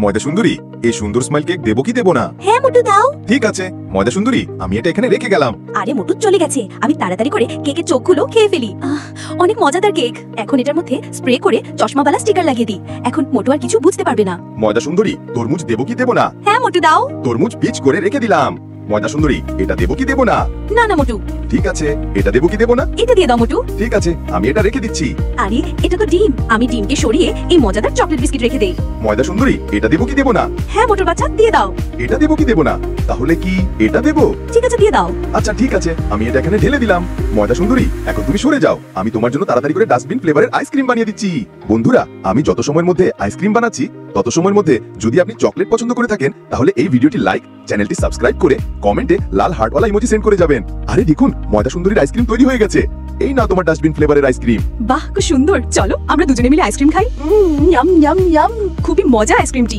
ময়দা সুন্দরী, এই সুন্দর স্মাইল কেক দেবো কি দেবো না? হ্যাঁ মোটু দাও। ঠিক আছে ময়দা সুন্দরী, আমি এটা এখানে রেখে গেলাম। আরে মোটু চলে গেছে, আমি তাড়াতাড়ি করে কেকের চোখগুলো খেয়ে ফেলি। অনেক মজাদার কেক। এখন এটার মধ্যে স্প্রে করে চশমাওয়ালা স্টিকার লাগিয়ে দিই। এখন মোটু আর কিছু বুঝতে পারবে না। ময়দা সুন্দরী, তরমুজ দেবো কি দেবো না? হ্যাঁ মোটু দাও। তরমুজ পিচ করে রেখে দিলাম। ময়দা সুন্দরী, এটা দেবো কি দেবো না? না না মোটু। ঠিক আছে, এটা দেবো কি দেবো না? এটা দিয়ে দাও মোটু। ঠিক আছে, আমি এটা রেখে দিচ্ছি। আরে এটা তো ডিম, আমি ডিমকে সরিয়ে এই মজাদার চকলেট বিস্কিট রেখে দেই। ময়দা সুন্দরী, এটা দেবো কি দেবো না? হ্যাঁ মোটুর বাচ্চা দিয়ে দাও। এটা দেবো কি দেবো না? তাহলে কি এটা দেবো? ঠিক আছে দিয়ে দাও। আচ্ছা ঠিক আছে, আমি এটা এখানে ঢেলে দিলাম। ময়দা সুন্দরী, এখন তুমি সরে যাও, আমি তোমার জন্য তাড়াতাড়ি করে ডাস্টবিন ফ্লেভারের আইসক্রিম বানিয়ে দিচ্ছি। বন্ধুরা, আমি যত সময়ের মধ্যে আইসক্রিম বানাচ্ছি তত সময়ের মধ্যে যদি আপনি চকলেট পছন্দ করে থাকেন তাহলে এই ভিডিওটি লাইক, চ্যানেলটি সাবস্ক্রাইব করে কমেন্টে লাল হার্টওয়ালা ইমোজি সেন্ড করে যাবেন। আরে দেখুন, ময়দা সুন্দরীর আইসক্রিম তৈরি হয়ে গেছে। এই না তোমার ডাস্টবিন ফ্লেভারের আইসক্রিম। বাহ খুব সুন্দর, চলো আমরা দুজনে মিলে আইসক্রিম খাই। ইয়াম ইয়াম ইয়াম, খুবই মজা আইসক্রিমটি।